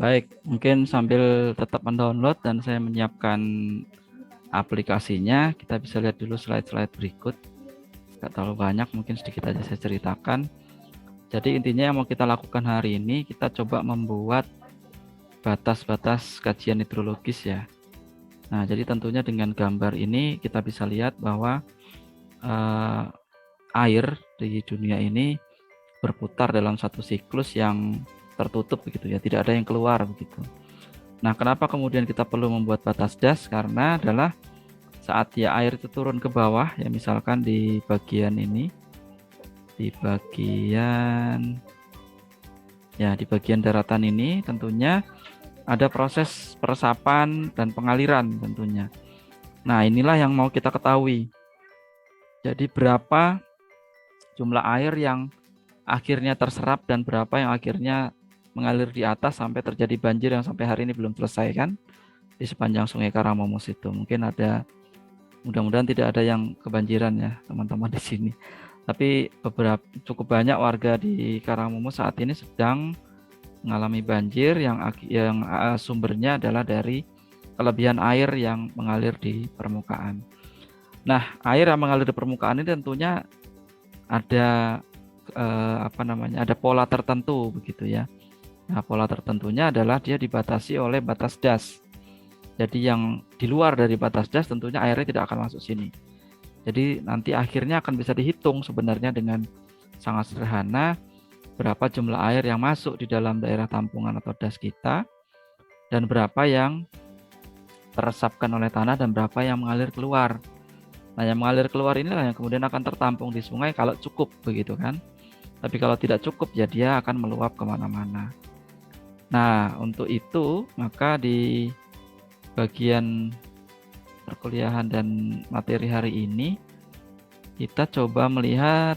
Baik, mungkin sambil tetap mendownload dan saya menyiapkan aplikasinya, kita bisa lihat dulu slide-slide berikut. Nggak terlalu banyak, mungkin sedikit aja saya ceritakan. Jadi intinya yang mau kita lakukan hari ini, kita coba membuat batas-batas kajian hidrologis ya. Nah, jadi tentunya dengan gambar ini kita bisa lihat bahwa air di dunia ini berputar dalam satu siklus yang tertutup begitu ya, tidak ada yang keluar begitu. Nah, kenapa kemudian kita perlu membuat batas das? Karena adalah saat ya air itu turun ke bawah ya, misalkan di bagian ini, di bagian daratan ini tentunya ada proses peresapan dan pengaliran tentunya. Nah, inilah yang mau kita ketahui. Jadi berapa jumlah air yang akhirnya terserap dan berapa yang akhirnya mengalir di atas sampai terjadi banjir yang sampai hari ini belum selesai kan di sepanjang Sungai Karangmomus itu. Mungkin ada, mudah-mudahan tidak ada yang kebanjiran ya teman-teman di sini. Tapi cukup banyak warga di Karangmomus saat ini sedang mengalami banjir yang sumbernya adalah dari kelebihan air yang mengalir di permukaan. Nah, air yang mengalir di permukaan ini tentunya ada ada pola tertentu begitu ya. Nah, pola tertentunya adalah dia dibatasi oleh batas das. Jadi yang di luar dari batas das tentunya airnya tidak akan masuk sini. Jadi nanti akhirnya akan bisa dihitung sebenarnya dengan sangat sederhana berapa jumlah air yang masuk di dalam daerah tampungan atau das kita dan berapa yang teresapkan oleh tanah dan berapa yang mengalir keluar. Nah, yang mengalir keluar inilah yang kemudian akan tertampung di sungai kalau cukup begitu kan. Tapi kalau tidak cukup ya dia akan meluap kemana-mana. Nah, untuk itu maka di bagian perkuliahan dan materi hari ini kita coba melihat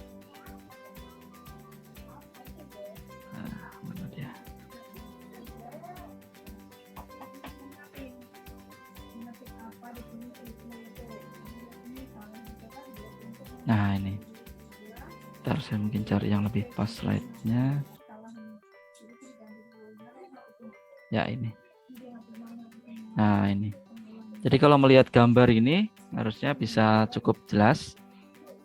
nah ini. Ntar saya mungkin cari yang lebih pas slide-nya. Ya ini. Nah ini. Jadi kalau melihat gambar ini harusnya bisa cukup jelas.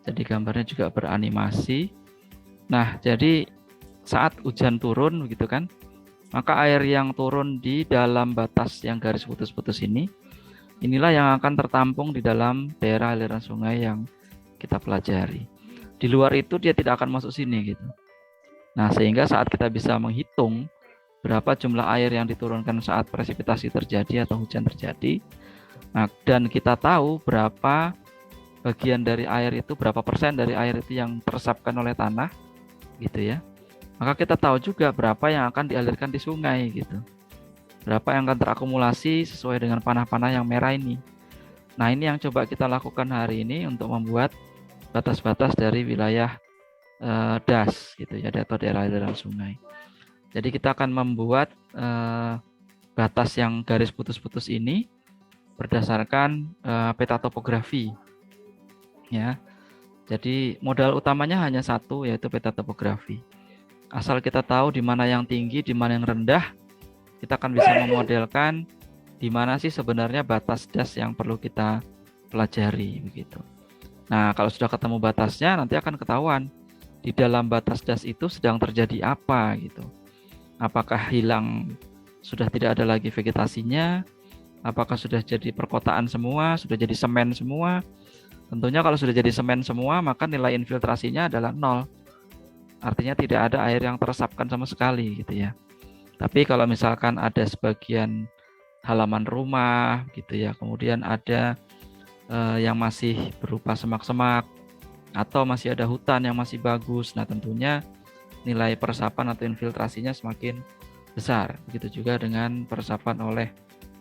Jadi gambarnya juga beranimasi. Nah, jadi saat hujan turun begitu kan, maka air yang turun di dalam batas yang garis putus-putus ini, inilah yang akan tertampung di dalam daerah aliran sungai yang kita pelajari. Di luar itu dia tidak akan masuk sini gitu. Nah, sehingga saat kita bisa menghitung berapa jumlah air yang diturunkan saat presipitasi terjadi atau hujan terjadi, nah, dan kita tahu berapa bagian dari air itu, berapa persen dari air itu yang teresapkan oleh tanah, gitu ya. Maka kita tahu juga berapa yang akan dialirkan di sungai, gitu. Berapa yang akan terakumulasi sesuai dengan panah-panah yang merah ini. Nah, ini yang coba kita lakukan hari ini untuk membuat batas-batas dari wilayah das, gitu ya, atau daerah aliran sungai. Jadi kita akan membuat batas yang garis putus-putus ini berdasarkan peta topografi, ya. Jadi modal utamanya hanya satu, yaitu peta topografi. Asal kita tahu di mana yang tinggi, di mana yang rendah, kita akan bisa memodelkan di mana sih sebenarnya batas das yang perlu kita pelajari begitu. Nah, kalau sudah ketemu batasnya, nanti akan ketahuan di dalam batas das itu sedang terjadi apa gitu. Apakah hilang, sudah tidak ada lagi vegetasinya? Apakah sudah jadi perkotaan semua, sudah jadi semen semua? Tentunya kalau sudah jadi semen semua, maka nilai infiltrasinya adalah 0. Artinya tidak ada air yang teresapkan sama sekali gitu ya. Tapi kalau misalkan ada sebagian halaman rumah gitu ya, kemudian ada yang masih berupa semak-semak atau masih ada hutan yang masih bagus, nah tentunya nilai peresapan atau infiltrasinya semakin besar. Begitu juga dengan peresapan oleh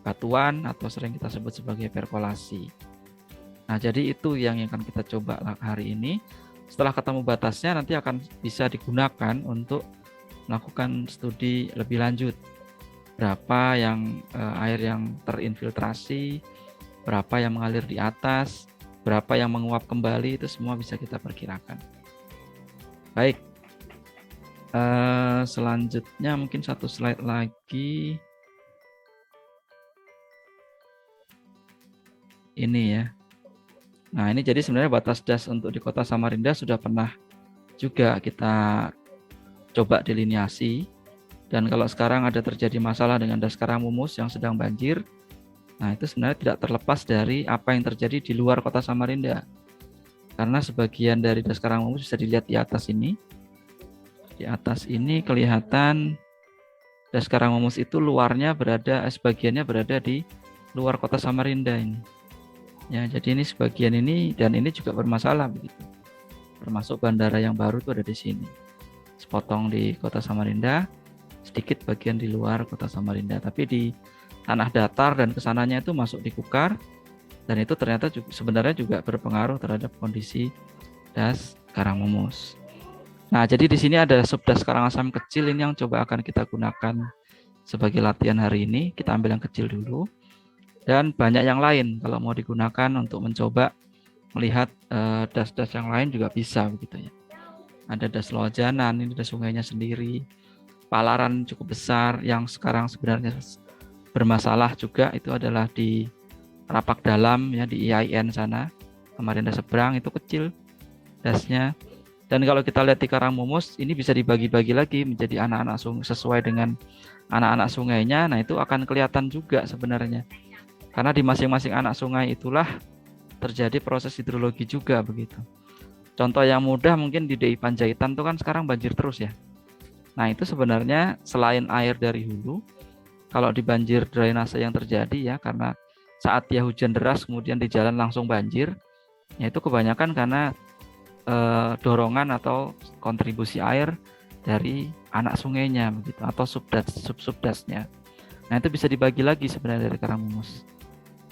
batuan atau sering kita sebut sebagai perkolasi. Nah, jadi itu yang akan kita coba hari ini. Setelah ketemu batasnya, nanti akan bisa digunakan untuk melakukan studi lebih lanjut. Berapa yang air yang terinfiltrasi, berapa yang mengalir di atas, berapa yang menguap kembali, itu semua bisa kita perkirakan. Baik. Selanjutnya mungkin satu slide lagi. Ini ya. Nah, ini jadi sebenarnya batas das untuk di Kota Samarinda sudah pernah juga kita coba deliniasi. Dan kalau sekarang ada terjadi masalah dengan das Karangmumus yang sedang banjir, nah itu sebenarnya tidak terlepas dari apa yang terjadi di luar Kota Samarinda. Karena sebagian dari das Karangmumus bisa dilihat di atas ini. Di atas ini kelihatan das Karangmumus itu luarnya berada, sebagiannya berada di luar Kota Samarinda ini. Ya, jadi ini sebagian ini dan ini juga bermasalah begitu. Termasuk bandara yang baru itu ada di sini. Sepotong di Kota Samarinda, sedikit bagian di luar Kota Samarinda. Tapi di tanah datar dan kesananya itu masuk di Kukar, dan itu ternyata juga, sebenarnya juga berpengaruh terhadap kondisi das Karangmumus. Nah, jadi di sini ada subdas Karangasem kecil ini yang coba akan kita gunakan sebagai latihan hari ini. Kita ambil yang kecil dulu. Dan banyak yang lain kalau mau digunakan untuk mencoba melihat das-das yang lain juga bisa begitu ya. Ada das Lojanan, ini das sungainya sendiri. Palaran cukup besar yang sekarang sebenarnya bermasalah juga itu adalah di Rapak Dalam ya, di IAIN sana. Samarinda seberang itu kecil dasnya. Dan kalau kita lihat di Karangmumus ini bisa dibagi-bagi lagi menjadi anak-anak sungai sesuai dengan anak-anak sungainya. Nah, itu akan kelihatan juga sebenarnya. Karena di masing-masing anak sungai itulah terjadi proses hidrologi juga begitu. Contoh yang mudah mungkin di DI Panjaitan itu kan sekarang banjir terus ya. Nah, itu sebenarnya selain air dari hulu, kalau di banjir drainase yang terjadi ya, karena saat dia hujan deras kemudian di jalan langsung banjir, ya itu kebanyakan karena dorongan atau kontribusi air dari anak sungainya begitu, atau subdasnya. Nah, itu bisa dibagi lagi sebenarnya dari Karangmumus.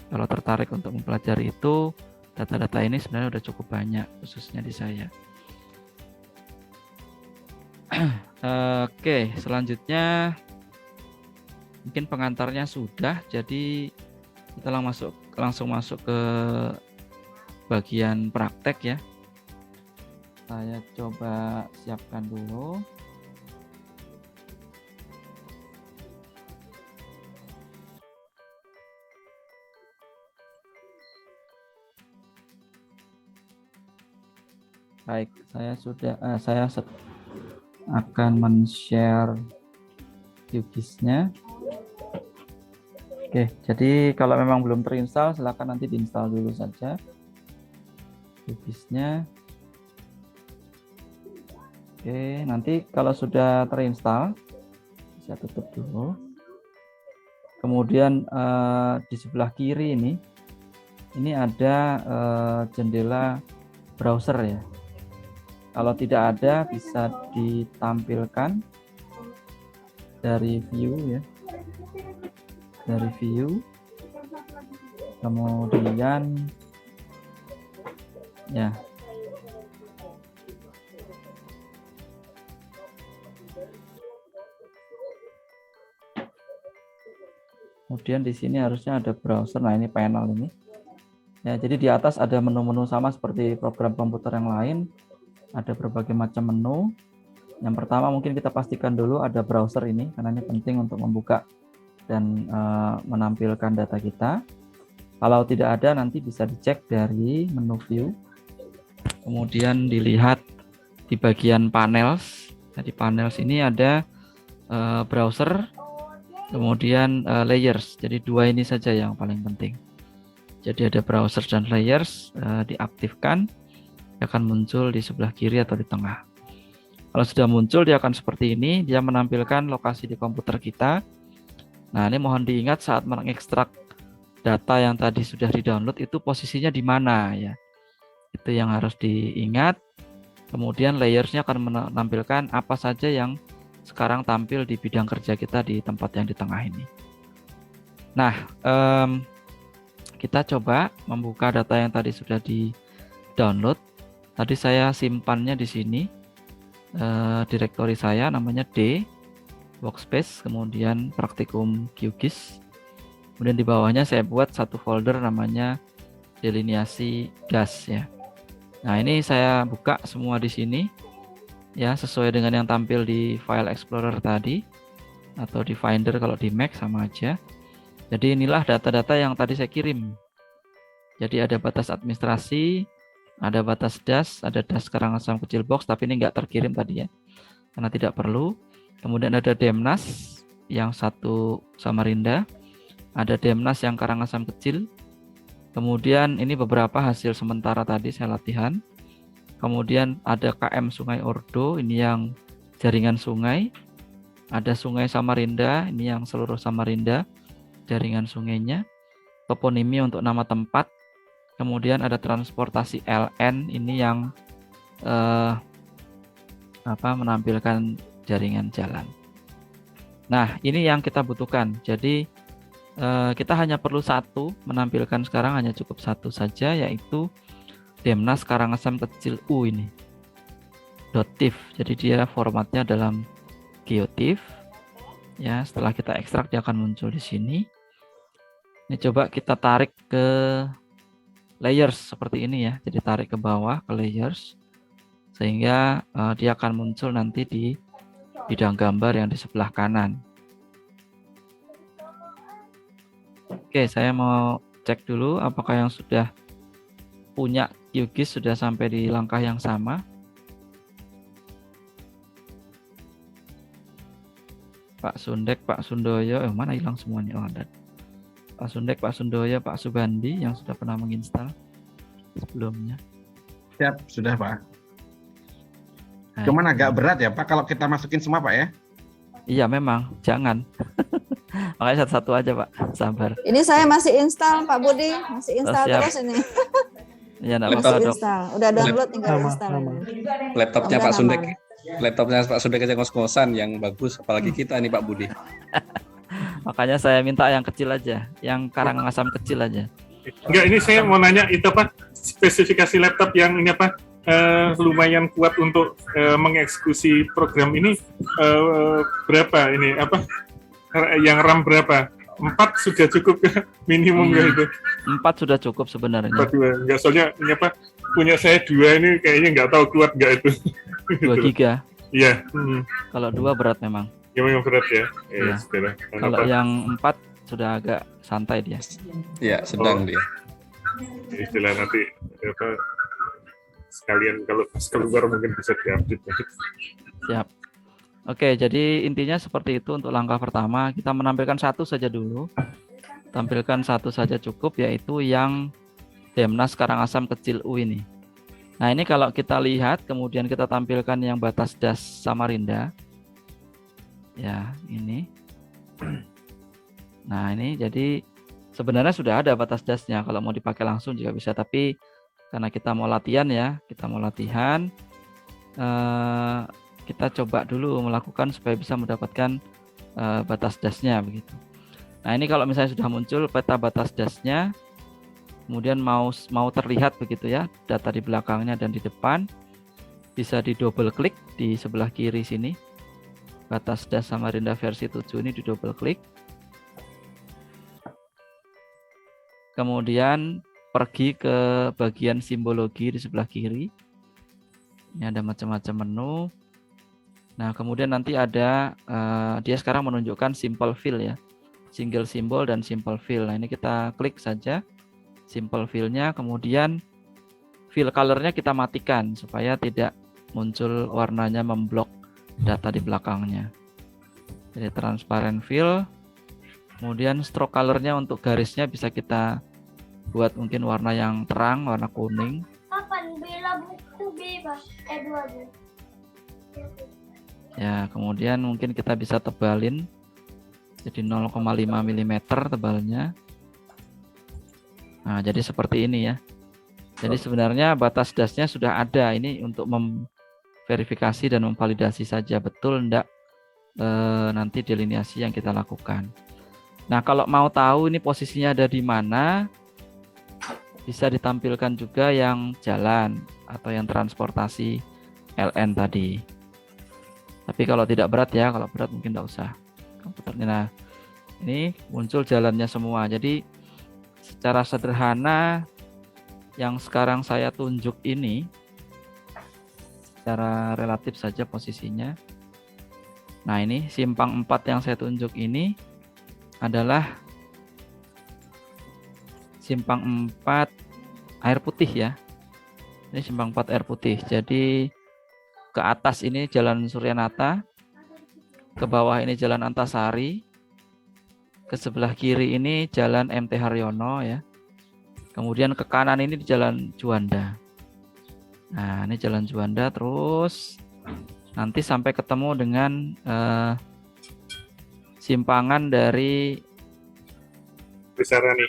Kalau tertarik untuk mempelajari itu, data-data ini sebenarnya sudah cukup banyak, khususnya di saya. Oke, selanjutnya mungkin pengantarnya sudah, jadi kita langsung masuk ke bagian praktek ya. Saya coba siapkan dulu. Baik, saya akan men-share QGIS-nya. Oke, jadi kalau memang belum terinstall, silakan nanti diinstal dulu saja QGIS-nya. Oke, nanti kalau sudah terinstall, saya tutup dulu. Kemudian di sebelah kiri ini ada jendela browser ya. Kalau tidak ada bisa ditampilkan dari view ya. Dari view. Kemudian ya. Kemudian di sini harusnya ada browser. Nah, ini panel ini. Ya, jadi di atas ada menu-menu sama seperti program komputer yang lain. Ada berbagai macam menu. Yang pertama mungkin kita pastikan dulu ada browser ini, karena ini penting untuk membuka dan menampilkan data kita. Kalau tidak ada nanti bisa dicek dari menu view. Kemudian dilihat di bagian panels. Nah, di panels ini ada browser, kemudian layers. Jadi dua ini saja yang paling penting. Jadi ada browser dan layers, diaktifkan. Akan muncul di sebelah kiri atau di tengah. Kalau sudah muncul dia akan seperti ini, dia menampilkan lokasi di komputer kita. Nah, ini mohon diingat saat mengekstrak data yang tadi sudah di-download itu posisinya di mana ya. Itu yang harus diingat. Kemudian layers-nya akan menampilkan apa saja yang sekarang tampil di bidang kerja kita di tempat yang di tengah ini. Nah, kita coba membuka data yang tadi sudah di-download. Tadi saya simpannya di sini, direktori saya namanya D, workspace, kemudian praktikum QGIS. Kemudian di bawahnya saya buat satu folder namanya deliniasi gas ya. Nah, ini saya buka semua di sini. ya, sesuai dengan yang tampil di file Explorer tadi atau di Finder kalau di Mac sama aja. Jadi inilah data-data yang tadi saya kirim. Jadi ada batas administrasi, ada batas das, ada das Karangasem kecil box, tapi ini nggak terkirim tadi ya, karena tidak perlu. Kemudian ada Demnas yang 1 Samarinda, ada Demnas yang Karangasem kecil. Kemudian ini beberapa hasil sementara tadi saya latihan. Kemudian ada KM Sungai Ordo, ini yang jaringan sungai. Ada Sungai Samarinda, ini yang seluruh Samarinda, jaringan sungainya. Toponimi untuk nama tempat. Kemudian ada transportasi LN, ini yang menampilkan jaringan jalan. Nah, ini yang kita butuhkan. Jadi kita hanya perlu satu, menampilkan sekarang hanya cukup satu saja, yaitu Demnas Karangasem kecil U ini. .tif. Jadi dia formatnya dalam GeoTIFF. Ya, setelah kita ekstrak dia akan muncul di sini. Ini coba kita tarik ke layers seperti ini ya. Jadi tarik ke bawah ke layers sehingga dia akan muncul nanti di bidang gambar yang di sebelah kanan. Oke, saya mau cek dulu apakah yang sudah punya QGIS sudah sampai di langkah yang sama. Pak Sundek, Pak Sundoyo, mana hilang semuanya? Oh, ada. Pak Sundek, Pak Sundoyo, Pak Subandi yang sudah pernah menginstal sebelumnya. Siap, sudah Pak. Nah, cuman agak berat ya Pak kalau kita masukin semua Pak ya? Iya memang, jangan. Makanya satu-satu aja Pak, sabar. Ini saya masih install Pak Budi, masih install terus ini. Iya, enggak masih apa-apa, install. Udah download tinggal install. Laptopnya Pak Sundek, laptopnya Pak Sundek aja ngos-ngosan, yang bagus apalagi kita nih Pak Budi. Makanya saya minta yang kecil aja, yang Karangasem kecil aja. Enggak, ini saya mau nanya itu apa spesifikasi laptop yang ini apa lumayan kuat untuk mengeksekusi program ini berapa ini apa yang RAM berapa? 4 sudah cukup minimum ya itu? 4 sudah cukup sebenarnya. 4 2. Enggak, soalnya ini apa punya saya 2 ini kayaknya nggak tahu kuat nggak itu. 2 giga. Iya. Kalau 2 berat memang. Ya memang berat ya. Ya. Kalau yang 4 sudah agak santai dia. Iya, sedang dia. Istilah nanti apa sekalian kalau keluar mungkin bisa diupdate. Siap. Oke, jadi intinya seperti itu untuk langkah pertama. Kita menampilkan satu saja dulu. Tampilkan satu saja cukup, yaitu yang Demnas Karangasem kecil U ini. Nah, ini kalau kita lihat, kemudian kita tampilkan yang batas das Samarinda. Ya, ini. Nah, ini jadi sebenarnya sudah ada batas dasnya. Kalau mau dipakai langsung juga bisa, tapi karena kita mau latihan ya, kita coba dulu melakukan supaya bisa mendapatkan batas dasnya begitu. Nah, ini kalau misalnya sudah muncul peta batas dasnya, kemudian mau terlihat begitu ya, data di belakangnya dan di depan, bisa di double klik di sebelah kiri sini. Batas das Samarinda versi 7 ini di double klik. Kemudian pergi ke bagian simbologi di sebelah kiri. Ini ada macam-macam menu. Nah, kemudian nanti ada dia sekarang menunjukkan simple fill ya, single symbol dan simple fill. Nah, ini kita klik saja simple fill-nya, kemudian fill color-nya kita matikan supaya tidak muncul warnanya memblok data di belakangnya. Jadi transparent fill, kemudian stroke color-nya untuk garisnya bisa kita buat mungkin warna yang terang, warna kuning. Kapan bela buku bebas? Ya, kemudian mungkin kita bisa tebalin jadi 0,5 mm tebalnya. Nah, jadi seperti ini ya. Jadi sebenarnya batas dasnya sudah ada, ini untuk memverifikasi dan memvalidasi saja betul enggak nanti delineasi yang kita lakukan. Nah, kalau mau tahu ini posisinya ada di mana, bisa ditampilkan juga yang jalan atau yang transportasi LN tadi. Tapi kalau tidak berat ya, kalau berat mungkin tidak usah komputernya. Nah, ini muncul jalannya semua. Jadi secara sederhana yang sekarang saya tunjuk ini secara relatif saja posisinya. Nah, ini simpang 4 yang saya tunjuk ini adalah simpang 4 air putih ya. Ini simpang 4 air putih. Jadi ke atas ini Jalan Suryanata, ke bawah ini Jalan Antasari, ke sebelah kiri ini Jalan MT Haryono ya. Kemudian ke kanan ini di Jalan Juanda. Nah, ini Jalan Juanda terus nanti sampai ketemu dengan simpangan dari Besarani.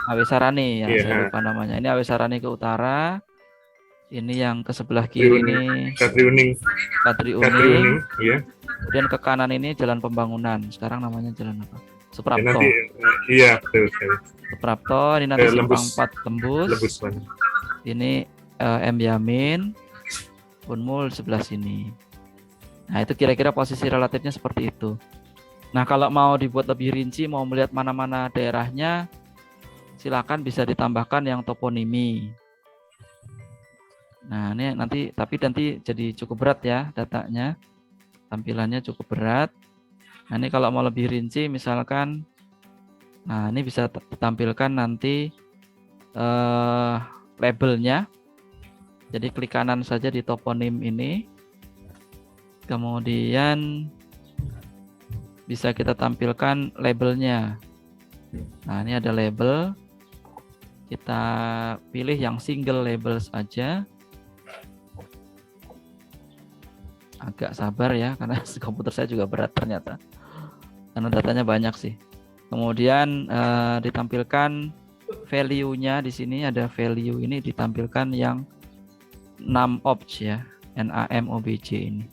Awesarani ya, Iya. saya lupa namanya. Ini Awesarani ke utara. Ini yang ke sebelah kiri ini Kadri Uning. Kadri Kadri Uning. Uning, iya. Kemudian ke kanan ini Jalan Pembangunan. Sekarang namanya jalan apa? Ya, Suprapto. nanti, iya betul sekali. Suprapto. Ini nanti simpang Lembus. 4 tembus. Lebus mana? Ini M Yamin. Unmul sebelah sini. Nah, itu kira-kira posisi relatifnya seperti itu. Nah, kalau mau dibuat lebih rinci, mau melihat mana-mana daerahnya, silakan bisa ditambahkan yang toponimi. Nah, ini nanti jadi cukup berat ya datanya. Tampilannya cukup berat. Nah, ini kalau mau lebih rinci misalkan, nah ini bisa ditampilkan nanti labelnya. Jadi klik kanan saja di toponim ini. Kemudian bisa kita tampilkan labelnya. Nah, ini ada label. Kita pilih yang single label saja. Agak sabar ya, karena komputer saya juga berat ternyata. Karena datanya banyak sih. Kemudian ditampilkan value-nya di sini ada value ini ditampilkan yang NAMOBJ ya, NAMOBJ ini.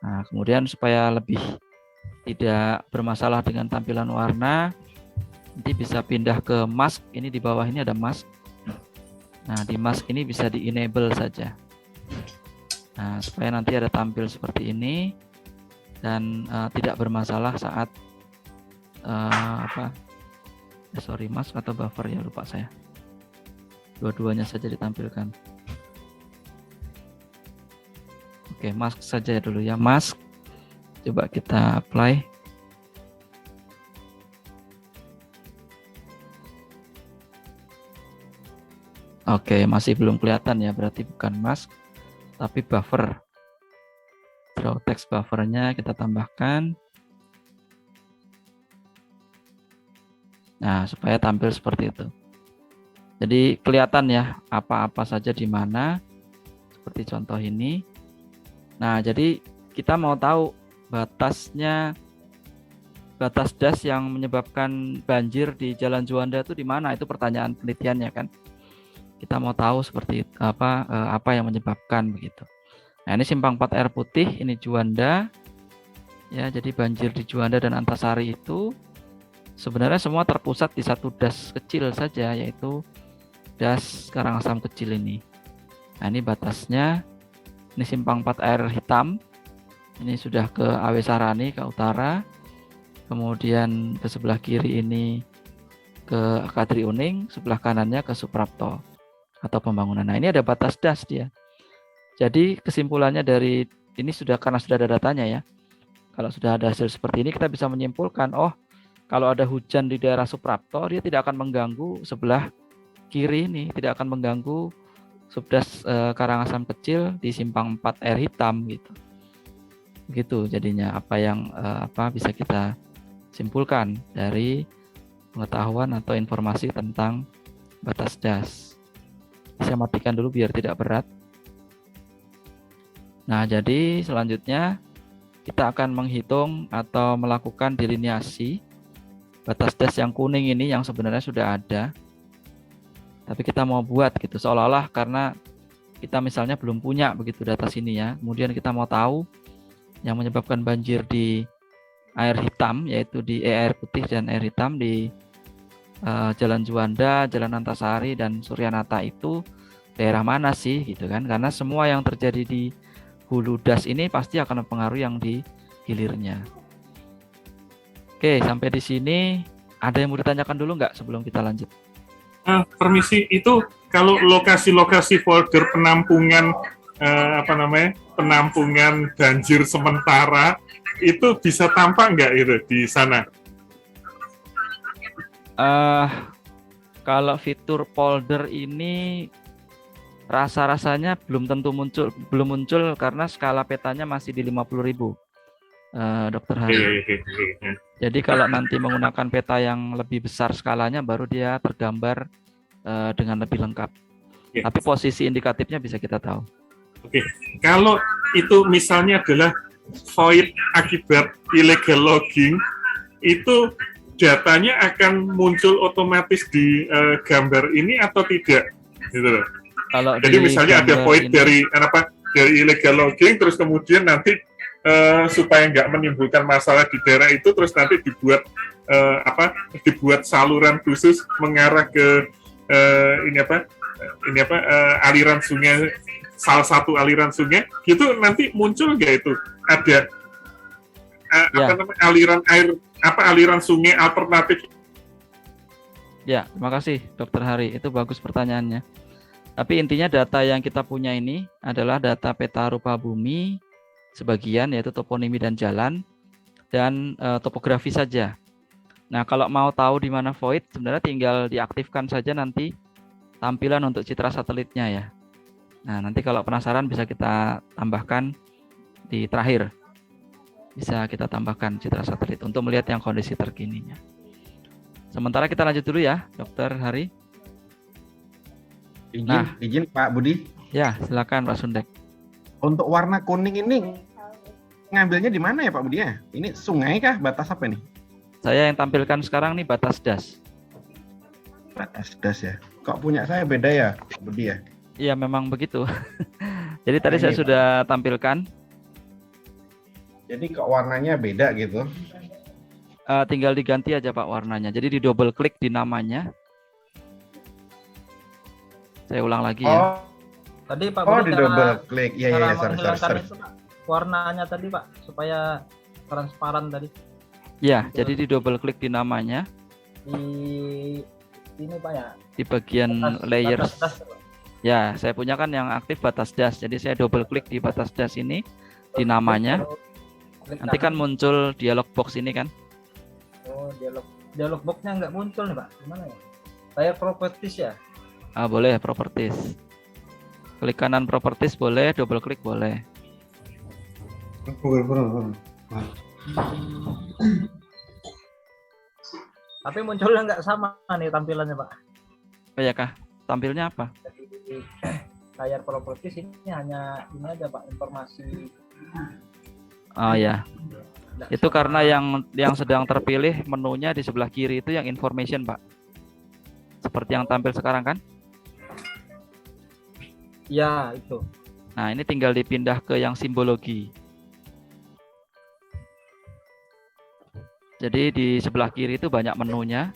Nah, kemudian supaya lebih tidak bermasalah dengan tampilan warna, nanti bisa pindah ke mask. Ini di bawah ini ada mask. Nah, di mask ini bisa di-enable saja. Nah, supaya nanti ada tampil seperti ini dan tidak bermasalah saat mask atau buffer ya, lupa saya. Dua-duanya saja ditampilkan. Oke, mask saja dulu ya, mask. Coba kita apply. Oke, masih belum kelihatan ya, berarti bukan mask tapi buffer. Draw text buffernya kita tambahkan. Nah, supaya tampil seperti itu. Jadi kelihatan ya apa-apa saja di mana, seperti contoh ini. Nah, jadi kita mau tahu batas das yang menyebabkan banjir di Jalan Juanda itu di mana? Itu pertanyaan penelitiannya kan. Kita mau tahu seperti apa yang menyebabkan begitu. Nah, ini simpang 4 air putih, ini Juanda. Ya, jadi banjir di Juanda dan Antasari itu sebenarnya semua terpusat di satu das kecil saja, yaitu das Karangasem kecil ini. Nah, ini batasnya. Ini simpang 4 air hitam. Ini sudah ke Awesarani ke utara. Kemudian ke sebelah kiri ini ke Kadri Uning, sebelah kanannya ke Suprapto atau Pembangunan. Nah, ini ada batas das dia. Jadi kesimpulannya dari ini karena sudah ada datanya ya. Kalau sudah ada hasil seperti ini, kita bisa menyimpulkan, oh, kalau ada hujan di daerah Suprapto, dia tidak akan mengganggu sebelah kiri ini, tidak akan mengganggu subdas Karangasem kecil di simpang 4 air hitam gitu. Begitu jadinya apa yang bisa kita simpulkan dari pengetahuan atau informasi tentang batas das. Saya matikan dulu biar tidak berat. Nah, jadi selanjutnya kita akan menghitung atau melakukan delineasi batas das yang kuning ini yang sebenarnya sudah ada. Tapi kita mau buat gitu seolah-olah karena kita misalnya belum punya begitu data sini ya. Kemudian kita mau tahu yang menyebabkan banjir di air hitam, yaitu di air putih dan air hitam di Jalan Juanda, Jalan Antasari dan Suryanata itu daerah mana sih gitu kan? Karena semua yang terjadi di hulu das ini pasti akan mempengaruhi yang di hilirnya. Oke, sampai di sini ada yang mau ditanyakan dulu nggak sebelum kita lanjut? Permisi, itu kalau lokasi-lokasi folder penampungan apa namanya, penampungan banjir sementara itu bisa tampak nggak itu di sana? Kalau fitur polder ini rasa-rasanya belum muncul karena skala petanya masih di 50.000, Dokter Hari. Jadi kalau nanti menggunakan peta yang lebih besar skalanya baru dia tergambar dengan lebih lengkap. Oke. Tapi posisi indikatifnya bisa kita tahu. Oke, kalau itu misalnya adalah void akibat illegal logging, itu datanya akan muncul otomatis di gambar ini atau tidak? Gitu loh. Kalau Jadi di misalnya ada gambar void ini- dari illegal logging, terus kemudian nanti supaya nggak menimbulkan masalah di daerah itu, terus nanti dibuat saluran khusus mengarah ke aliran sungai, salah satu aliran sungai, gitu nanti muncul nggak itu ada aliran sungai alternatif? Ya, terima kasih Dokter Hari. Itu bagus pertanyaannya. Tapi intinya data yang kita punya ini adalah data peta rupa bumi sebagian, yaitu toponimi dan jalan, dan topografi saja. Nah, kalau mau tahu di mana void, sebenarnya tinggal diaktifkan saja nanti tampilan untuk citra satelitnya ya. Nah, nanti kalau penasaran bisa kita tambahkan di terakhir. Bisa kita tambahkan citra satelit untuk melihat yang kondisi terkininya. Sementara kita lanjut dulu ya, Dokter Hari. Izin Pak Budi. Ya, silakan Pak Sundek. Untuk warna kuning ini ngambilnya di mana ya Pak Budi ya? Ini sungai kah? Batas apa nih? Saya yang tampilkan sekarang nih batas das. Batas das ya. Kok punya saya beda ya Pak Budi ya? Iya, memang begitu. Jadi tadi Nah, saya ini, sudah tampilkan. Jadi kok warnanya beda gitu? Tinggal diganti aja Pak warnanya. Jadi di double klik di namanya. Saya ulang lagi ya. Tadi Pak Oh, Budi di double klik. Iya, cara sorry. menghilangkan itu, Pak, warnanya tadi Pak supaya transparan tadi Ya, jadi di double klik di namanya di ini Pak ya. di bagian Batas- layers. batas das, Pak. Ya, saya punya kan yang aktif batas das. Jadi saya double klik di batas das ini di namanya. Klik Nanti kan kanan. muncul dialog box ini kan. Oh, dialog boxnya nggak muncul nih Pak. Gimana ya? Saya properties ya. Boleh properties. Klik kanan properties boleh, double klik boleh. Tapi munculnya nggak sama nih tampilannya Pak. Oh ya kah? Tampilnya apa? Di layar properties ini hanya ini aja Pak, informasi. Oh ya, Nggak itu sama. karena yang sedang terpilih menunya di sebelah kiri itu yang information, Pak. Seperti yang tampil sekarang kan? Ya, itu. Nah, ini tinggal dipindah ke yang simbologi. Jadi di sebelah kiri itu banyak menunya.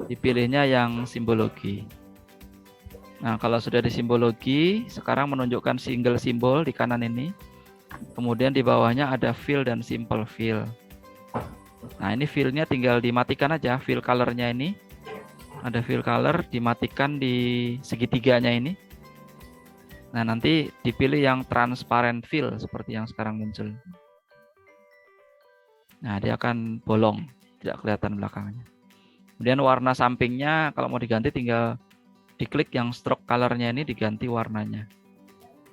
Dipilihnya yang simbologi. Nah, kalau sudah di simbologi, sekarang menunjukkan single simbol di kanan ini. Kemudian di bawahnya ada fill dan simple fill. Nah, ini fill-nya tinggal dimatikan aja, fill color-nya ini. Ada fill color, dimatikan di segitiganya ini. Nah, nanti dipilih yang transparent fill seperti yang sekarang muncul. Nah, dia akan bolong, tidak kelihatan belakangnya. Kemudian warna sampingnya kalau mau diganti tinggal diklik yang stroke color-nya ini diganti warnanya.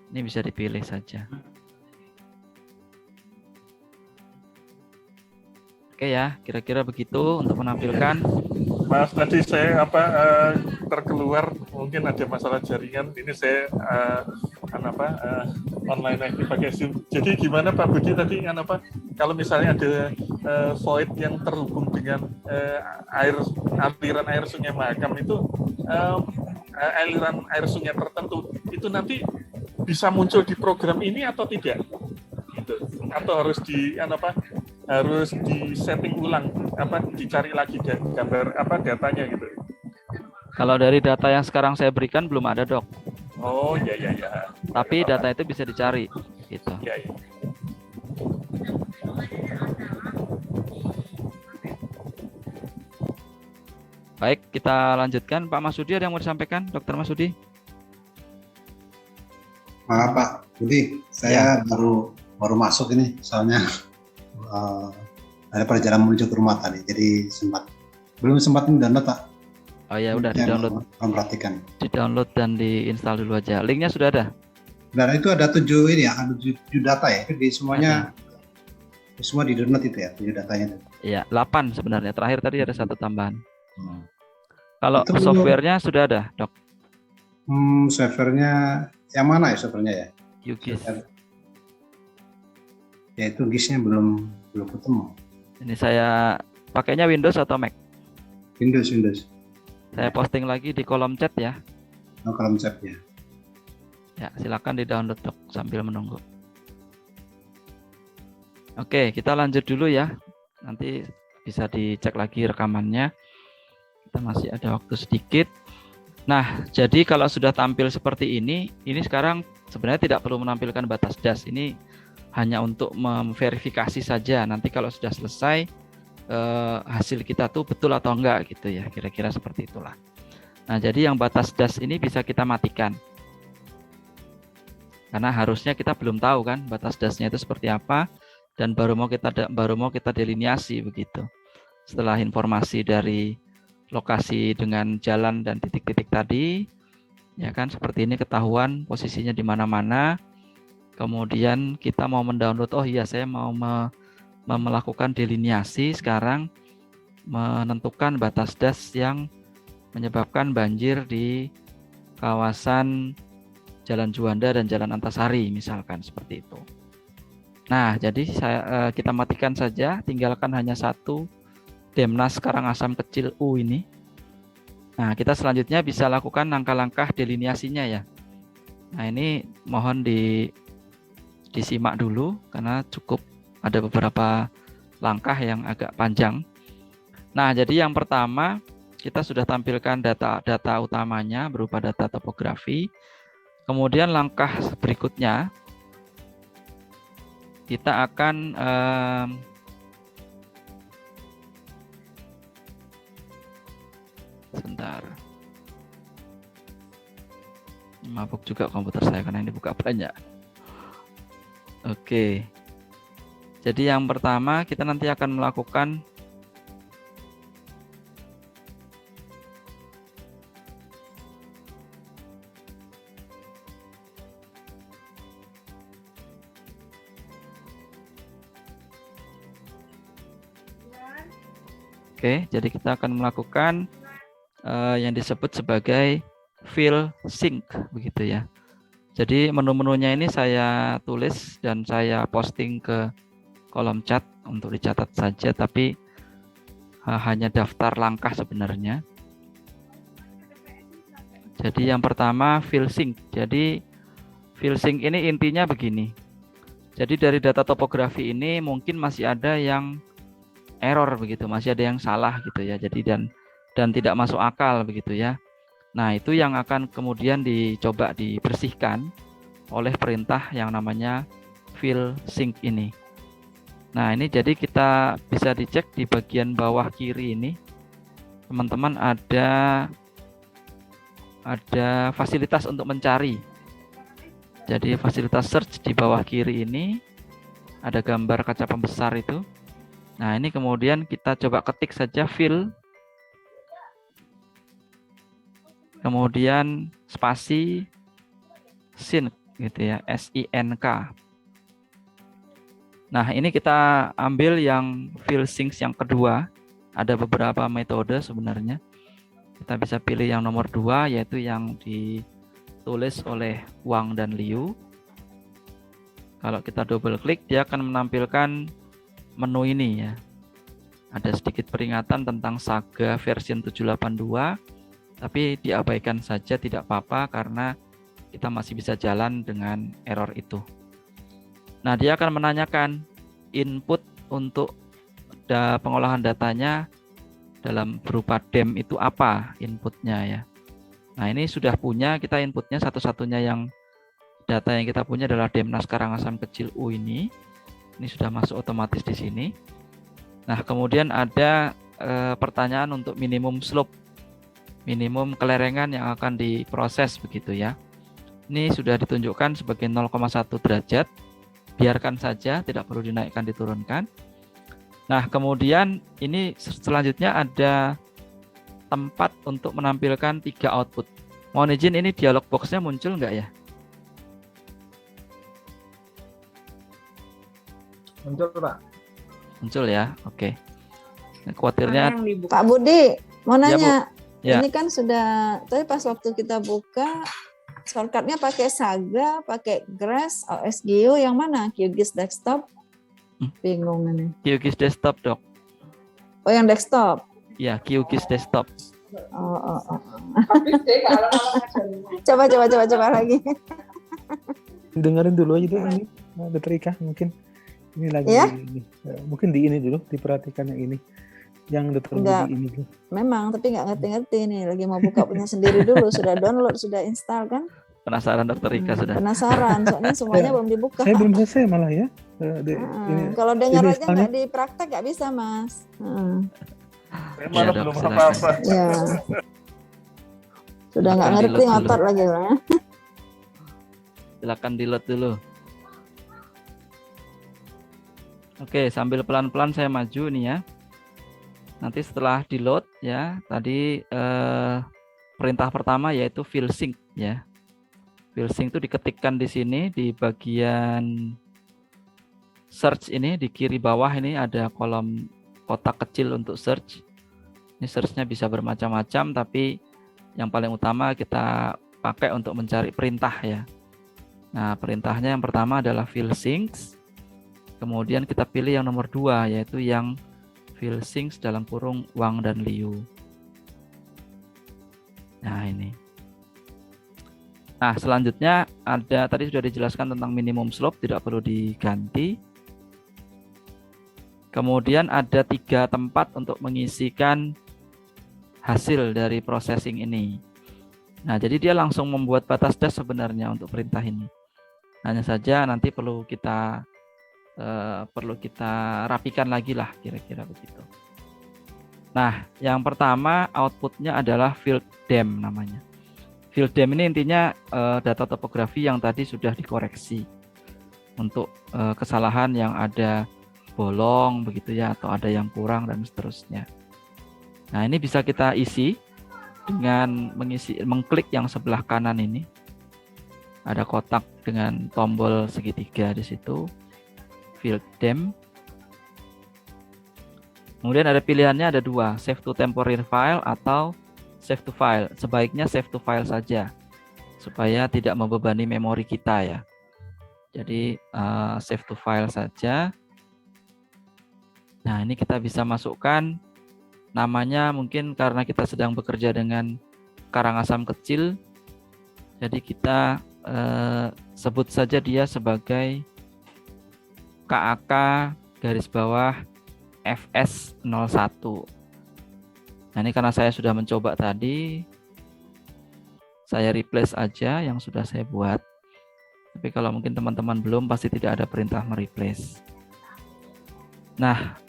Ini bisa dipilih saja. Oke ya, kira-kira begitu untuk menampilkan. Mas, tadi saya terkeluar mungkin ada masalah jaringan. Ini saya online lagi pakai Zoom. Jadi gimana Pak Budi tadi kalau misalnya ada void yang terhubung dengan aliran air Sungai Mahakam itu aliran air sungai tertentu itu nanti bisa muncul di program ini atau tidak? Gitu. Atau harus harus di setting ulang, dicari lagi gambar datanya gitu. Kalau dari data yang sekarang saya berikan belum ada, Dok. Oh ya. Tapi data itu bisa dicari gitu. Ya. Baik, kita lanjutkan. Pak Masudi ada yang mau disampaikan, Dokter Masudi? Maaf Pak Budi, saya baru masuk ini, soalnya ada perjalanan menuju ke rumah tadi, jadi belum sempat download Pak. Oh ya udah di-download. Perhatikan. Di-download dan diinstal dulu aja. Linknya sudah ada? Dan itu ada 7 ini ya, ada 7 data ya, itu di semuanya semua di download itu ya, 7 datanya itu. Iya, 8 sebenarnya. Terakhir tadi ada 1 tambahan. Kalau Itu- softwarenya sudah ada, Dok? Servernya yang mana ya servernya ya? QGIS. Ya itu GIS-nya belum ketemu. Ini saya pakainya Windows atau Mac? Windows. Saya posting lagi di kolom chat ya. Oh, kolom chat ya. Ya, silakan di-download, Dok, sambil menunggu. Oke, kita lanjut dulu ya. Nanti bisa dicek lagi rekamannya. Kita masih ada waktu sedikit. Nah, jadi kalau sudah tampil seperti ini sekarang sebenarnya tidak perlu menampilkan batas das. Ini hanya untuk memverifikasi saja. Nanti kalau sudah selesai, hasil kita tuh betul atau enggak gitu ya. Kira-kira seperti itulah. Nah, jadi yang batas das ini bisa kita matikan. Karena harusnya kita belum tahu kan batas dasnya itu seperti apa, dan baru mau kita deliniasi begitu. Setelah informasi dari lokasi dengan jalan dan titik-titik tadi, ya kan seperti ini ketahuan posisinya di mana-mana. Kemudian kita mau mendownload, oh iya saya mau melakukan deliniasi sekarang, menentukan batas das yang menyebabkan banjir di kawasan Jalan Juanda dan Jalan Antasari misalkan seperti itu. Nah, jadi kita matikan saja, tinggalkan hanya 1 Demnas Karangasem kecil U ini. Nah, kita selanjutnya bisa lakukan langkah-langkah deliniasinya ya. Nah, ini mohon disimak dulu karena cukup ada beberapa langkah yang agak panjang. Nah, jadi yang pertama kita sudah tampilkan data utamanya berupa data topografi. Kemudian langkah berikutnya kita akan sebentar. Mabuk juga komputer saya karena ini buka banyak. Oke. Jadi yang pertama kita nanti akan melakukan jadi kita akan melakukan yang disebut sebagai fill sync begitu ya. Jadi menu-menunya ini saya tulis dan saya posting ke kolom chat untuk dicatat saja, tapi hanya daftar langkah sebenarnya. Jadi yang pertama fill sync. Jadi fill sync ini intinya begini. Jadi dari data topografi ini mungkin masih ada yang error begitu, masih ada yang salah gitu ya. Jadi dan tidak masuk akal begitu ya. Nah, itu yang akan kemudian dicoba dibersihkan oleh perintah yang namanya fill sync ini. Nah, ini jadi kita bisa dicek di bagian bawah kiri ini. Teman-teman ada fasilitas untuk mencari. Jadi fasilitas search di bawah kiri ini ada gambar kaca pembesar itu. Nah, ini kemudian kita coba ketik saja fill, kemudian spasi sync gitu ya, SINK. Nah, ini kita ambil yang fill sync yang kedua. Ada beberapa metode sebenarnya. Kita bisa pilih yang nomor 2, yaitu yang ditulis oleh Wang dan Liu. Kalau kita double klik, dia akan menampilkan menu ini ya. Ada sedikit peringatan tentang Saga versi 782, tapi diabaikan saja tidak apa-apa karena kita masih bisa jalan dengan error itu. Nah, dia akan menanyakan input untuk pengolahan datanya dalam berupa DEM itu apa inputnya ya. Nah, ini sudah punya, kita inputnya satu-satunya yang data yang kita punya adalah Demnas Karangasem kecil U ini. Ini sudah masuk otomatis di sini. Nah, kemudian ada pertanyaan untuk minimum slope, minimum kelerengan yang akan diproses begitu ya. Ini sudah ditunjukkan sebagai 0,1 derajat. Biarkan saja, tidak perlu dinaikkan, diturunkan. Nah, kemudian ini selanjutnya ada tempat untuk menampilkan 3 output. Mohon izin, ini dialog box-nya muncul nggak ya? Muncul Pak. Muncul ya, oke. Nah, khawatirnya, Pak Budi, mau Ya, Bu. nanya. Ya. Ini kan sudah, tapi pas waktu kita buka, shortcutnya pakai Saga, pakai Grass, OSGeo, yang mana? QGIS desktop? Bingung ini. QGIS desktop, Dok. Oh, yang desktop. Ya, QGIS desktop. Oh. Coba lagi. Dengerin dulu aja dulu ini, Dokter Ika, mungkin ini lagi Ya? ini. Mungkin di ini dulu, diperhatikan yang ini, yang Dokter Enggak. Budi ini dulu. Memang, tapi nggak ngerti-ngerti nih. Lagi mau buka punya sendiri dulu. Sudah download, sudah install kan? Penasaran Dokter Ika sudah. Penasaran, soalnya semuanya belum dibuka. Saya belum selesai malah ya. Kalau dengar ini aja installnya. nggak dipraktek nggak bisa, Mas. Saya Ya, malah Dok, belum silakan. apa-apa. Ya. Sudah nggak Silakan ngerti, di-load ngotot dulu. lagi lah. Silakan di-load dulu. Oke, sambil pelan-pelan saya maju nih ya. Nanti setelah di-load ya, tadi perintah pertama yaitu fill sync ya. Fill sync itu diketikkan di sini di bagian search ini, di kiri bawah ini ada kolom kotak kecil untuk search. Ini search-nya bisa bermacam-macam, tapi yang paling utama kita pakai untuk mencari perintah ya. Nah, perintahnya yang pertama adalah fill syncs. Kemudian kita pilih yang nomor 2, yaitu yang fill syncs dalam kurung Wang dan Liu. Nah, ini. Nah, selanjutnya ada, tadi sudah dijelaskan tentang minimum slope, tidak perlu diganti. Kemudian ada 3 tempat untuk mengisikan hasil dari processing ini. Nah, jadi dia langsung membuat batas das sebenarnya untuk perintah ini. Hanya saja nanti perlu kita rapikan lagi lah, kira-kira begitu. Nah, yang pertama outputnya adalah field dem namanya. Field dem ini intinya data topografi yang tadi sudah dikoreksi untuk kesalahan yang ada bolong begitu ya, atau ada yang kurang dan seterusnya. Nah, ini bisa kita isi dengan mengklik yang sebelah kanan ini. Ada kotak dengan tombol segitiga di situ, field dem. Kemudian ada pilihannya, ada 2, save to temporary file atau save to file. Sebaiknya save to file saja supaya tidak membebani memori kita ya. Jadi save to file saja. Nah, ini kita bisa masukkan namanya, mungkin karena kita sedang bekerja dengan Karangasem kecil, jadi kita sebut saja dia sebagai KAK garis bawah FS01. Nah, ini karena saya sudah mencoba tadi, saya replace aja yang sudah saya buat. Tapi kalau mungkin teman-teman belum, pasti tidak ada perintah mereplace. Nah,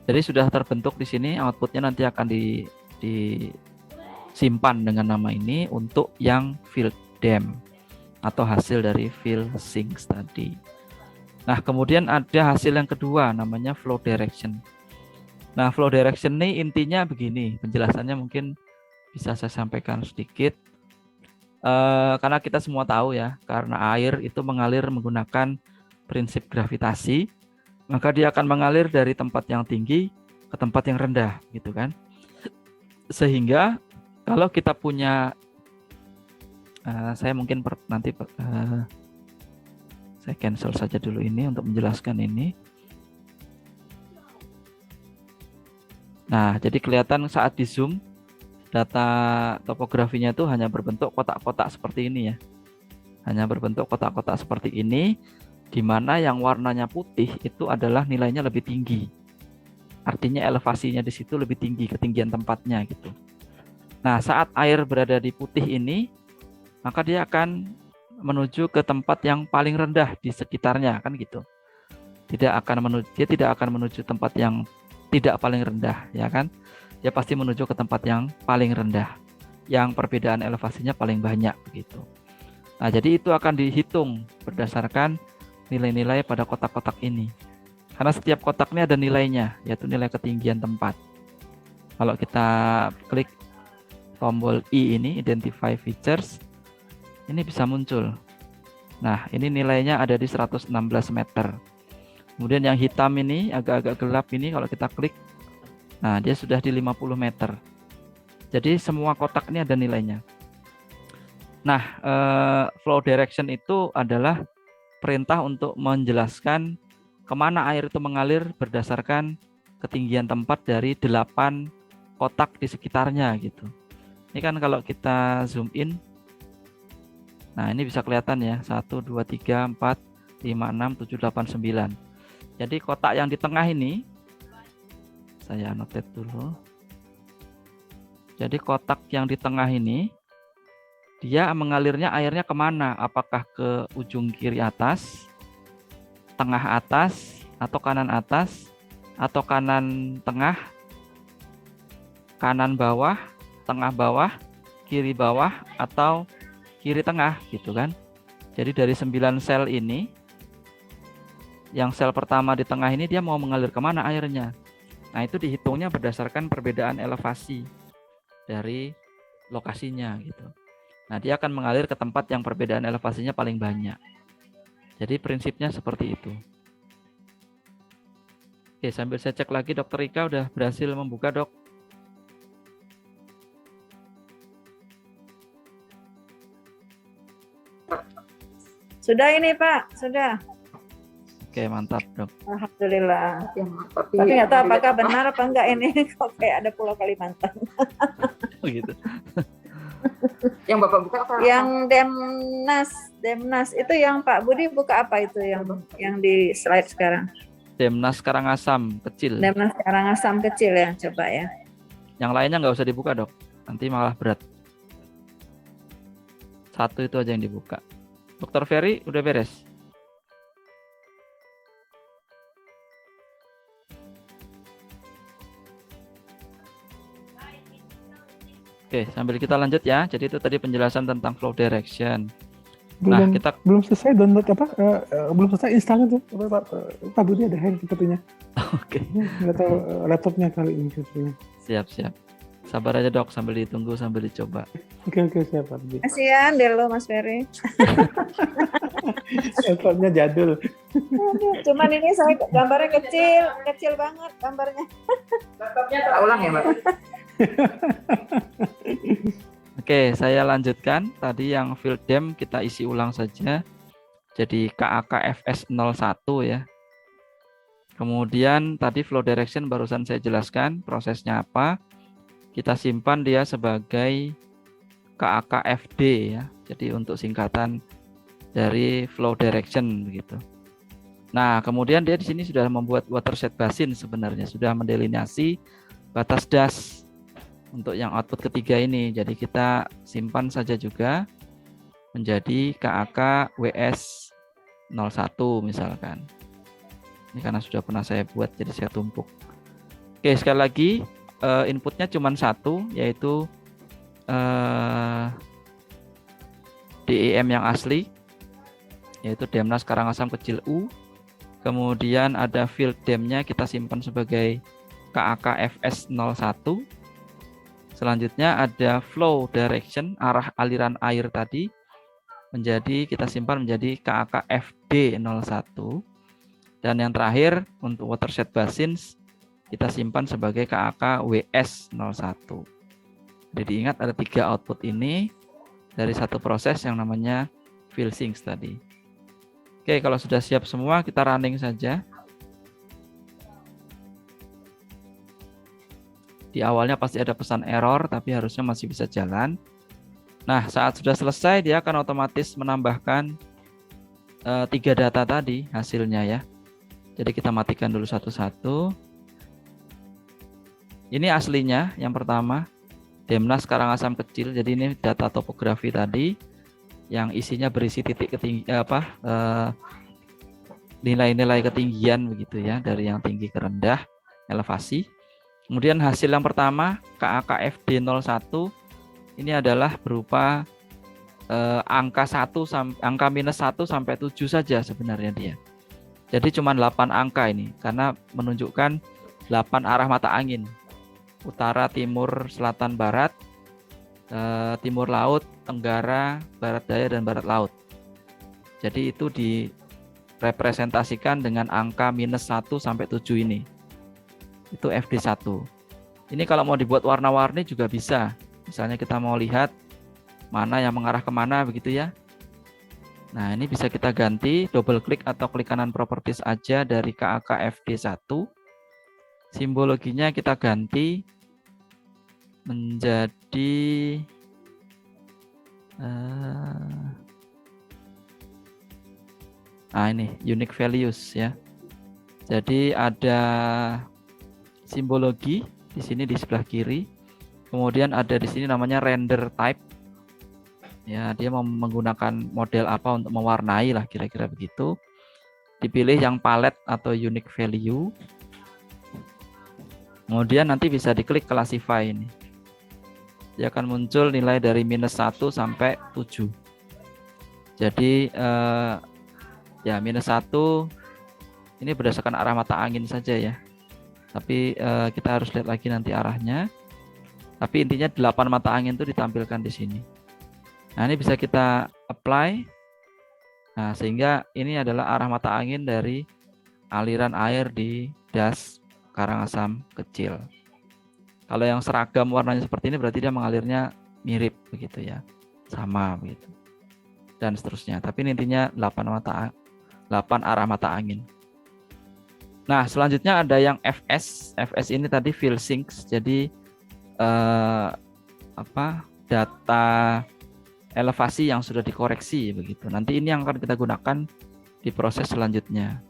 jadi sudah terbentuk di sini, outputnya nanti akan disimpan dengan nama ini untuk yang field dem atau hasil dari fill syncs tadi. Nah, kemudian ada hasil yang kedua namanya flow direction. Nah, flow direction ini intinya begini, penjelasannya mungkin bisa saya sampaikan sedikit. Karena kita semua tahu ya, karena air itu mengalir menggunakan prinsip gravitasi, maka dia akan mengalir dari tempat yang tinggi ke tempat yang rendah, gitu kan. Sehingga kalau kita punya, saya mungkin saya cancel saja dulu ini untuk menjelaskan ini. Nah, jadi kelihatan saat di zoom, data topografinya itu hanya berbentuk kotak-kotak seperti ini ya. Hanya berbentuk kotak-kotak seperti ini, di mana yang warnanya putih itu adalah nilainya lebih tinggi. Artinya elevasinya di situ lebih tinggi, ketinggian tempatnya gitu. Nah, saat air berada di putih ini, maka dia akan menuju ke tempat yang paling rendah di sekitarnya, kan gitu. Dia tidak akan menuju tempat yang tidak paling rendah, ya kan? Dia pasti menuju ke tempat yang paling rendah. yang perbedaan elevasinya paling banyak begitu. Nah, jadi itu akan dihitung berdasarkan nilai-nilai pada kotak-kotak ini. Karena setiap kotak ini ada nilainya, yaitu nilai ketinggian tempat. Kalau kita klik tombol I ini, Identify Features, ini bisa muncul. Nah, ini nilainya ada di 116 meter. Kemudian yang hitam ini, agak-agak gelap ini, kalau kita klik, nah dia sudah di 50 meter. Jadi semua kotak ini ada nilainya. Nah, flow direction itu adalah perintah untuk menjelaskan kemana air itu mengalir berdasarkan ketinggian tempat dari 8 kotak di sekitarnya gitu. Ini kan kalau kita zoom in, nah ini bisa kelihatan ya, 1, 2, 3, 4, 5, 6, 7, 8, 9. Jadi kotak yang di tengah ini, saya annotate dulu. Jadi kotak yang di tengah ini, dia mengalirnya airnya kemana? Apakah ke ujung kiri atas, tengah atas, atau kanan atas, atau kanan tengah, kanan bawah, tengah bawah, kiri bawah, atau kiri tengah gitu kan. Jadi dari 9 sel ini, yang sel pertama di tengah ini dia mau mengalir kemana airnya. Nah itu dihitungnya berdasarkan perbedaan elevasi dari lokasinya gitu. Nah dia akan mengalir ke tempat yang perbedaan elevasinya paling banyak. Jadi prinsipnya seperti itu. Oke, sambil saya cek lagi, Dokter Rika udah berhasil membuka, Dok? Sudah ini Pak, sudah. Oke, mantap, Dok. Alhamdulillah. Tapi nggak tahu apakah benar apa enggak ini kok kayak ada Pulau Kalimantan. Oh gitu. Yang Bapak buka apa? Yang Demnas itu yang Pak Budi buka apa itu yang di slide sekarang? Demnas Karangasem kecil. Demnas Karangasem kecil ya, coba ya. Yang lainnya nggak usah dibuka, Dok. Nanti malah berat. Satu itu aja yang dibuka. Dokter Ferry udah beres? Oke, sambil kita lanjut ya. Jadi itu tadi penjelasan tentang flow direction. Belum, kita belum selesai download apa? Belum selesai install itu. Pak Budi ada hand sepertinya. Oke. Nggak tahu laptopnya kali ini sepertinya. Siap. Sabar aja, Dok, sambil ditunggu, sambil dicoba. Oke, siap Pak Budi. Kasihan deh lo Mas Ferry. Laptopnya jadul. Cuman ini saya gambarnya kecil banget gambarnya. Laptopnya tak ulang ya, Mbak? Oke, saya lanjutkan. Tadi yang field dem kita isi ulang saja. Jadi KAKFS01 ya. Kemudian tadi flow direction barusan saya jelaskan prosesnya apa. Kita simpan dia sebagai KAKFD ya. Jadi untuk singkatan dari flow direction begitu. Nah, kemudian dia di sini sudah membuat watershed basin sebenarnya, sudah mendelineasi batas das untuk yang output ketiga ini. Jadi kita simpan saja juga menjadi KAK WS01 misalkan. Ini karena sudah pernah saya buat, jadi saya tumpuk. Oke, sekali lagi inputnya cuma satu, yaitu DEM yang asli, yaitu Demnas Karangasem kecil U. Kemudian ada field dem-nya kita simpan sebagai KAKFS01. Selanjutnya ada flow direction, arah aliran air tadi, kita simpan menjadi KAKFD01. Dan yang terakhir untuk watershed basins kita simpan sebagai KAKWS01. Jadi diingat ada 3 output ini dari satu proses yang namanya fill sinks tadi. Oke, kalau sudah siap semua kita running saja. Di awalnya pasti ada pesan error, tapi harusnya masih bisa jalan. Nah, saat sudah selesai dia akan otomatis menambahkan 3 data tadi hasilnya ya. Jadi kita matikan dulu satu-satu. Ini aslinya yang pertama, Demnas Karangasem kecil. Jadi ini data topografi tadi yang isinya berisi titik nilai-nilai ketinggian begitu ya, dari yang tinggi ke rendah elevasi. Kemudian hasil yang pertama KAKFD01 ini adalah berupa angka -1 sampai 7 saja sebenarnya dia. Jadi cuma 8 angka ini karena menunjukkan 8 arah mata angin. Utara, timur, selatan, barat, timur laut, tenggara, barat daya, dan barat laut. Jadi itu direpresentasikan dengan angka -1 sampai 7 ini. Itu FD1. Ini kalau mau dibuat warna-warni juga bisa. Misalnya kita mau lihat mana yang mengarah kemana begitu ya. Nah, ini bisa kita ganti, double klik atau klik kanan properties aja dari KAK FD1. Simbologinya kita ganti menjadi ini unique values ya. Jadi ada simbologi di sini di sebelah kiri. Kemudian ada di sini namanya render type. Ya, dia mau menggunakan model apa untuk mewarnai lah kira-kira begitu. Dipilih yang palette atau unique value. Kemudian nanti bisa diklik classify ini. Dia akan muncul nilai dari -1 sampai 7. Jadi ya -1 ini berdasarkan arah mata angin saja ya. Tapi kita harus lihat lagi nanti arahnya. Tapi intinya 8 mata angin itu ditampilkan di sini. Nah, ini bisa kita apply. Nah, sehingga ini adalah arah mata angin dari aliran air di das Karangasem Kecil. Kalau yang seragam warnanya seperti ini berarti dia mengalirnya mirip begitu ya. Sama begitu. Dan seterusnya. Tapi ini intinya 8 arah mata angin. Nah, selanjutnya ada yang FS. FS ini tadi fill sinks. Jadi data elevasi yang sudah dikoreksi begitu. Nanti ini yang akan kita gunakan di proses selanjutnya.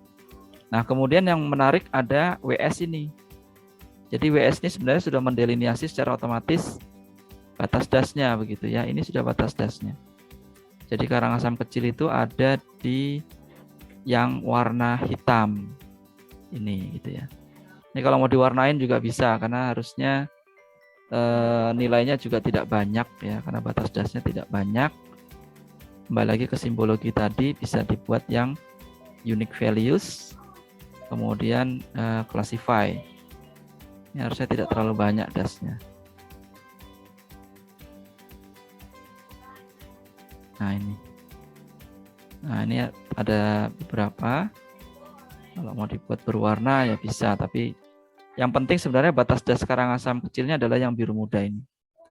Nah, kemudian yang menarik ada WS ini. Jadi WS ini sebenarnya sudah mendeliniasi secara otomatis batas dasnya begitu ya. Ini sudah batas dasnya. Jadi Karangasem Kecil itu ada di yang warna hitam. Ini gitu ya. Ini kalau mau diwarnain juga bisa karena harusnya nilainya juga tidak banyak ya, karena batas dasnya tidak banyak. Kembali lagi ke simbologi tadi, bisa dibuat yang unique values, kemudian classify. Ini harusnya tidak terlalu banyak dasnya. Nah ini ada beberapa. Kalau mau dibuat berwarna ya bisa, tapi yang penting sebenarnya batas das Karangasem Kecilnya adalah yang biru muda ini.